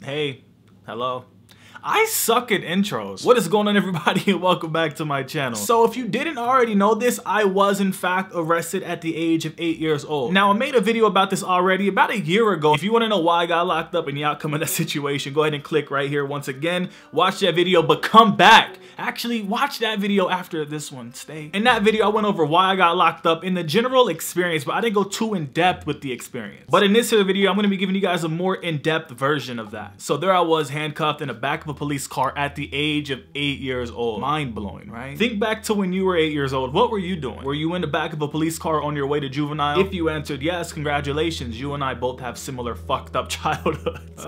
Hey, hello. I suck at intros. What is going on, everybody, and welcome back to my channel. So if you didn't already know this, I was in fact arrested at the age of 8 years old. Now, I made a video about this already about a year ago. If you want to know why I got locked up and the outcome of that situation, go ahead and click right here once again. Watch that video, but come back. Actually, watch that video after this one. Stay. In that video, I went over why I got locked up in the general experience, but I didn't go too in depth with the experience. But in this here video, I'm going to be giving you guys a more in-depth version of that. So there I was, handcuffed in the back of a police car at the age of 8 years old. Mind-blowing, right? Think back to when you were 8 years old. What were you doing? Were you in the back of a police car on your way to juvenile? If you answered yes, congratulations. You and I both have similar fucked up childhoods.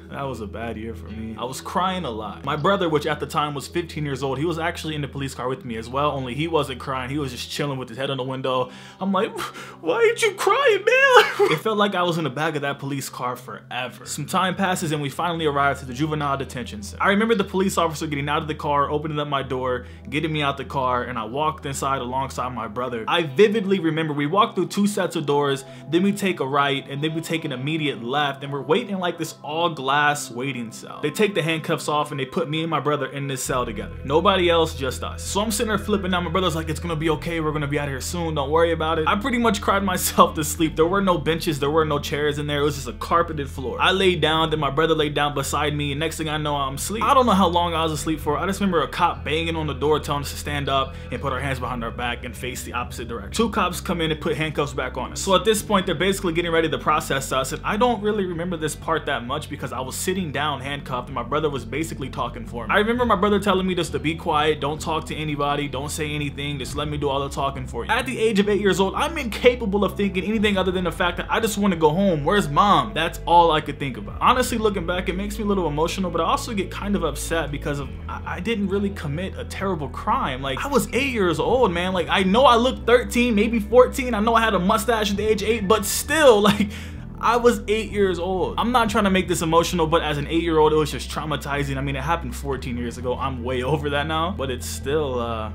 That was a bad year for me. I was crying a lot. My brother, which at the time was 15 years old, he was actually in the police car with me as well, only he wasn't crying. He was just chilling with his head on the window. I'm like, why ain't you crying, man? It felt like I was in the back of that police car forever. Some time passes and we finally arrived to the juvenile detention center. I remember the police officer getting out of the car, opening up my door, getting me out the car, and I walked inside alongside my brother. I vividly remember we walked through 2 sets of doors, then we take a right, and then we take an immediate left, and we're waiting in like this all glass waiting cell. They take the handcuffs off and they put me and my brother in this cell together. Nobody else, just us. So I'm sitting there flipping out. My brother's like, it's gonna be okay, we're gonna be out of here soon, don't worry about it. I pretty much cried myself to sleep. There were no benches, there were no chairs in there, it was just a carpeted floor. I laid down, then my brother laid down beside me, and next thing I know, I'm asleep. I don't know how long I was asleep for. I just remember a cop banging on the door telling us to stand up and put our hands behind our back and face the opposite direction. 2 cops come in and put handcuffs back on us. So at this point, they're basically getting ready to process us, and I don't really remember this part that much because I was sitting down handcuffed and my brother was basically talking for me. I remember my brother telling me just to be quiet, don't talk to anybody, don't say anything, just let me do all the talking for you. At the age of 8 years old, I'm incapable of thinking anything other than the fact that I just want to go home. Where's mom? That's all I could think about. Honestly, looking back, it makes me a little emotional, but I also get kind of upset because I didn't really commit a terrible crime. Like, I was 8 years old, man. Like, I know I looked 13, maybe 14. I know I had a mustache at the age of 8, but still, like, I was 8 years old. I'm not trying to make this emotional, but as an 8-year-old, it was just traumatizing. I mean, it happened 14 years ago. I'm way over that now, but it's still,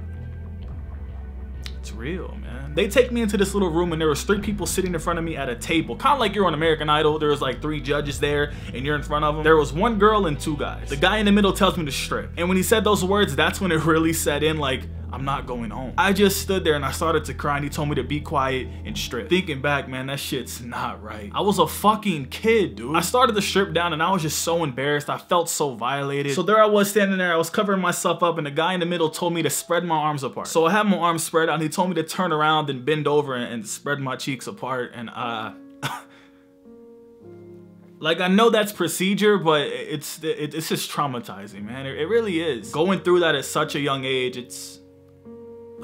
it's real, man. They take me into this little room and there was 3 people sitting in front of me at a table. Kind of like you're on American Idol. There was like 3 judges there and you're in front of them. There was 1 girl and 2 guys. The guy in the middle tells me to strip. And when he said those words, that's when it really set in, like, I'm not going home. I just stood there and I started to cry and he told me to be quiet and strip. Thinking back, man, that shit's not right. I was a fucking kid, dude. I started to strip down and I was just so embarrassed. I felt so violated. So there I was standing there, I was covering myself up and the guy in the middle told me to spread my arms apart. So I had my arms spread out and he told me to turn around and bend over and spread my cheeks apart, and like, I know that's procedure, but it's just traumatizing, man. It really is. Going through that at such a young age,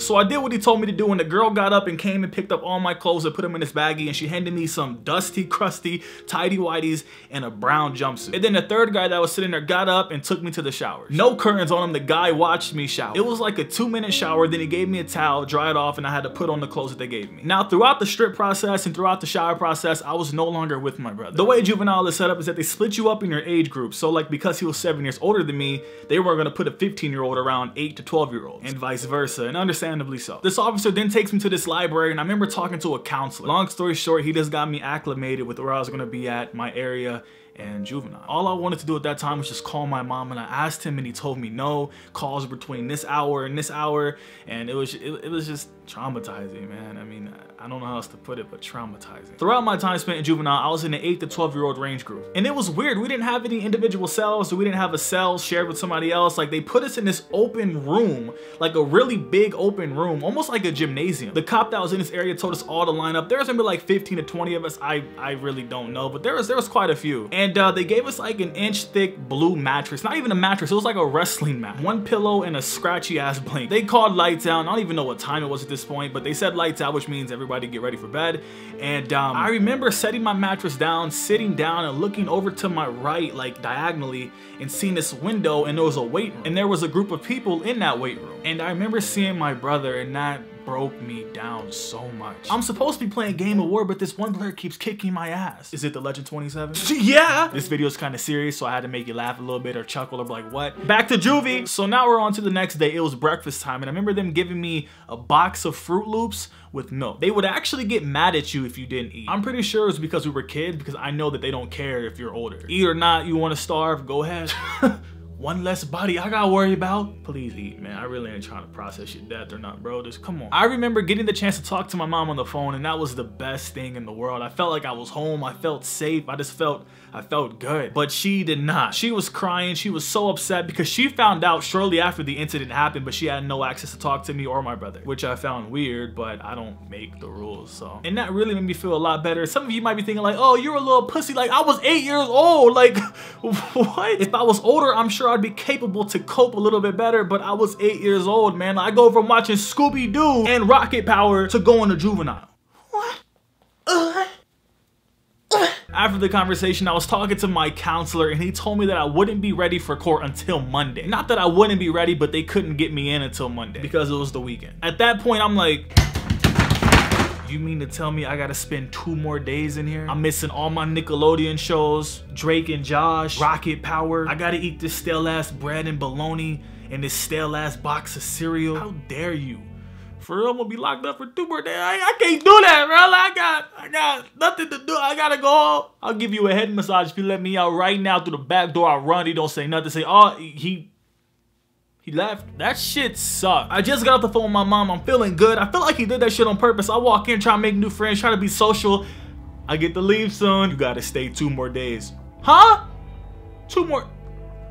So I did what he told me to do, and the girl got up and came and picked up all my clothes and put them in this baggie, and she handed me some dusty, crusty, tighty-whities and a brown jumpsuit. And then the 3rd guy that was sitting there got up and took me to the shower. No curtains on him, the guy watched me shower. It was like a 2-minute shower, then he gave me a towel, dry it off, and I had to put on the clothes that they gave me. Now, throughout the strip process and throughout the shower process, I was no longer with my brother. The way juvenile is set up is that they split you up in your age group. So like, because he was 7 years older than me, they were gonna put a 15-year-old around 8 to 12-year-olds, and vice versa, and understandably so. This officer then takes me to this library and I remember talking to a counselor. Long story short, he just got me acclimated with where I was gonna be at, my area, and juvenile. All I wanted to do at that time was just call my mom, and I asked him and he told me no, calls between this hour and this hour, and it was just traumatizing, man. I mean, I don't know how else to put it, but traumatizing. Throughout my time spent in juvenile, I was in the 8 to 12-year-old range group, and it was weird. We didn't have any individual cells, so we didn't have a cell shared with somebody else. Like, they put us in this open room, like a really big open room, almost like a gymnasium. The cop that was in this area told us all to line up. There was maybe like 15 to 20 of us. I really don't know, but there was quite a few. And they gave us like an inch-thick blue mattress. Not even a mattress, it was like a wrestling mat. 1 pillow and a scratchy-ass blanket. They called lights out. I don't even know what time it was at this point, but they said lights out, which means everybody get ready for bed. And I remember setting my mattress down, sitting down, and looking over to my right, like diagonally, and seeing this window, and there was a weight room. And there was a group of people in that weight room. And I remember seeing my brother, and that broke me down so much. I'm supposed to be playing Game of War, but this one player keeps kicking my ass. Is it the Legend 27? Yeah! This video is kind of serious, so I had to make you laugh a little bit or chuckle or be like, what? Back to juvie! So now we're on to the next day. It was breakfast time, and I remember them giving me a box of Fruit Loops with milk. They would actually get mad at you if you didn't eat. I'm pretty sure it's because we were kids, because I know that they don't care if you're older. Eat or not, you want to starve, go ahead. One less body I gotta worry about. Please eat, man. I really ain't trying to process your death or not, bro. Just come on. I remember getting the chance to talk to my mom on the phone, and that was the best thing in the world. I felt like I was home. I felt safe. I felt good. But she did not. She was crying. She was so upset because she found out shortly after the incident happened, but she had no access to talk to me or my brother, which I found weird, but I don't make the rules, so. And that really made me feel a lot better. Some of you might be thinking like, oh, you're a little pussy. Like, I was 8 years old. Like, what? If I was older, I'm sure I'd be capable to cope a little bit better, but I was 8 years old, man. I go from watching Scooby-Doo and Rocket Power to going to juvenile. What? After the conversation, I was talking to my counselor, and he told me that I wouldn't be ready for court until Monday. Not that I wouldn't be ready, but they couldn't get me in until Monday because it was the weekend. At that point, I'm like, you mean to tell me I gotta spend 2 more days in here? I'm missing all my Nickelodeon shows, Drake and Josh, Rocket Power. I gotta eat this stale ass bread and bologna and this stale ass box of cereal. How dare you? For real, I'm gonna be locked up for 2 more days. I can't do that, bro. I got nothing to do. I gotta go home. I'll give you a head massage if you let me out right now through the back door. I'll run. He don't say nothing. Say, oh, he left. That shit sucked. I just got off the phone with my mom. I'm feeling good. I feel like he did that shit on purpose. I walk in, try to make new friends, try to be social. I get to leave soon. You gotta stay 2 more days. Huh? 2 more?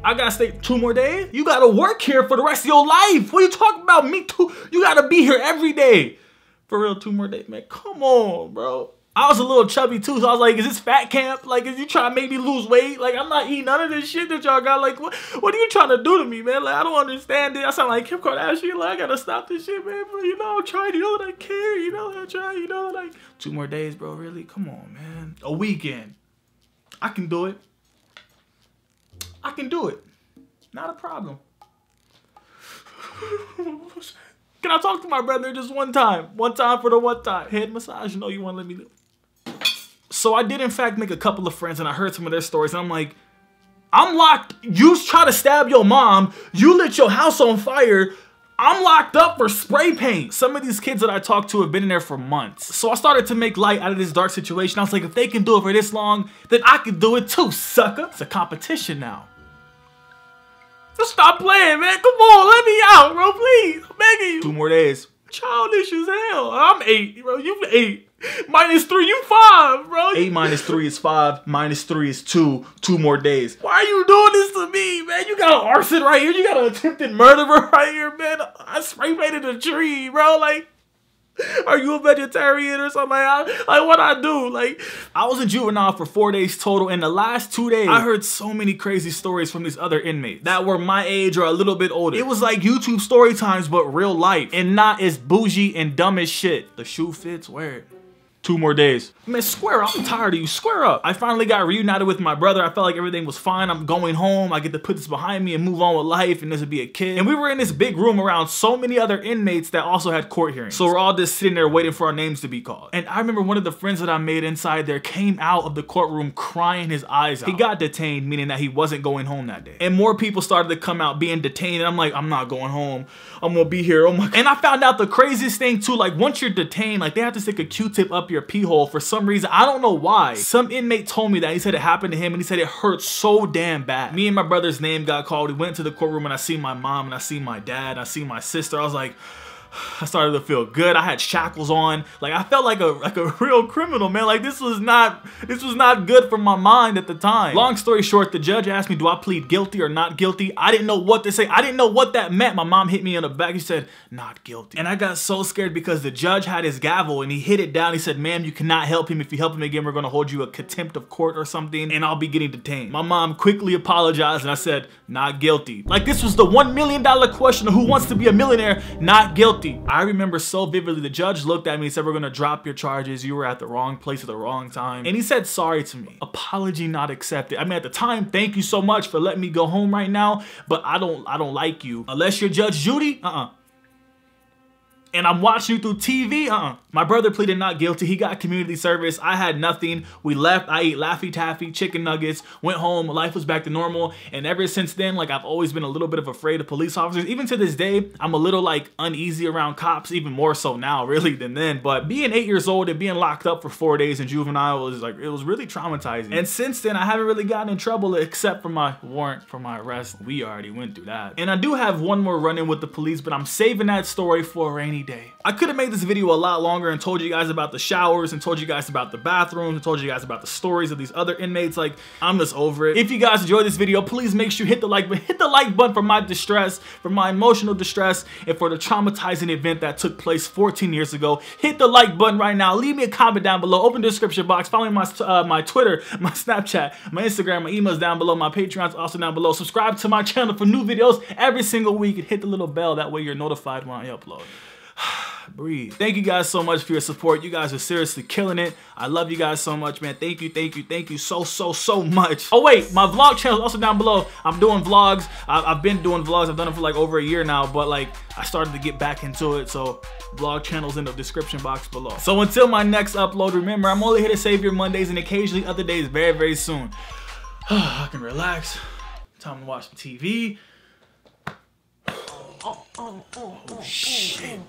I gotta stay 2 more days? You gotta work here for the rest of your life. What are you talking about? Me too. You gotta be here every day. For real, 2 more days, man. Come on, bro. I was a little chubby too, so I was like, is this fat camp? Like, is you trying to make me lose weight? Like, I'm not eating none of this shit that y'all got. Like, what are you trying to do to me, man? Like, I don't understand it. I sound like Kim Kardashian. Like, I gotta stop this shit, man. But, you know, I'm trying. You know that I care. You know that I try. You know, like, 2 more days, bro. Really? Come on, man. A weekend. I can do it. I can do it. Not a problem. Can I talk to my brother just one time? One time for the one time. Head massage, you know you want to let me do. So I did in fact make a couple of friends, and I heard some of their stories, and I'm like, I'm locked. You try to stab your mom. You lit your house on fire. I'm locked up for spray paint. Some of these kids that I talked to have been in there for months. So I started to make light out of this dark situation. I was like, if they can do it for this long, then I can do it too, sucker. It's a competition now. Just stop playing, man. Come on, let me out, bro, please. I'm begging you. 2 more days. Childish as hell. I'm 8, bro. You 8. -3, you 5, bro. 8 minus 3 is 5. -3 is 2. 2 more days. Why are you doing this to me, man? You got an arson right here. You got an attempted murderer right here, man. I spray painted a tree, bro. Like, are you a vegetarian or something? Like what I do? Like, I was in juvenile for 4 days total, and the last 2 days, I heard so many crazy stories from these other inmates that were my age or a little bit older. It was like YouTube story times, but real life, and not as bougie and dumb as shit. The shoe fits, wear it. 2 more days. Man, square up. I'm tired of you. Square up. I finally got reunited with my brother. I felt like everything was fine. I'm going home. I get to put this behind me and move on with life, and this would be a kid. And we were in this big room around so many other inmates that also had court hearings. So we're all just sitting there waiting for our names to be called. And I remember one of the friends that I made inside there came out of the courtroom crying his eyes out. He got detained, meaning that he wasn't going home that day. And more people started to come out being detained. And I'm like, I'm not going home. I'm gonna be here. Oh my God. And I found out the craziest thing too, like once you're detained, like they have to stick a Q-tip up your pee hole for some reason. I don't know why. Some inmate told me that. He said it happened to him, and he said it hurt so damn bad. Me and my brother's name got called. We went to the courtroom, and I see my mom, and I see my dad, I see my sister. I was like, I started to feel good. I had shackles on. Like I felt like a real criminal, man. Like this was not good for my mind at the time. Long story short, the judge asked me, do I plead guilty or not guilty? I didn't know what to say. I didn't know what that meant. My mom hit me in the back. He said, not guilty. And I got so scared because the judge had his gavel and he hit it down. He said, ma'am, you cannot help him. If you help him again, we're going to hold you a contempt of court or something, and I'll be getting detained. My mom quickly apologized, and I said, not guilty. Like this was the $1 million question of who wants to be a millionaire. Not guilty. I remember so vividly, the judge looked at me and said, we're gonna drop your charges. You were at the wrong place at the wrong time. And he said sorry to me. Apology not accepted. I mean, at the time, thank you so much for letting me go home right now, but I don't like you. Unless you're Judge Judy, and I'm watching you through TV? My brother pleaded not guilty. He got community service. I had nothing. We left. I ate Laffy Taffy, chicken nuggets, went home. Life was back to normal. And ever since then, like, I've always been a little bit of afraid of police officers. Even to this day, I'm a little like uneasy around cops, even more so now really than then. But being 8 years old and being locked up for 4 days in juvenile was like, it was really traumatizing. And since then, I haven't really gotten in trouble except for my warrant for my arrest. We already went through that. And I do have one more run-in with the police, but I'm saving that story for a rainy day. I could have made this video a lot longer and told you guys about the showers and told you guys about the bathrooms and told you guys about the stories of these other inmates. Like, I'm just over it. If you guys enjoyed this video, please make sure you hit the like button. Hit the like button for my distress, for my emotional distress, and for the traumatizing event that took place 14 years ago. Hit the like button right now. Leave me a comment down below. Open the description box. Follow me my Twitter, my Snapchat, my Instagram, my emails down below. My Patreon's also down below. Subscribe to my channel for new videos every single week and hit the little bell. That way you're notified when I upload. Breathe. Thank you guys so much for your support. You guys are seriously killing it. I love you guys so much, man. Thank you so much. Oh wait, my vlog channel is also down below. I'm doing vlogs. I've been doing vlogs. I've done it for like over a year now, but like I started to get back into it, so vlog channel's in the description box below. So until my next upload, remember, I'm only here to save your Mondays and occasionally other days very soon. I can relax. Time to watch some TV. Oh shit.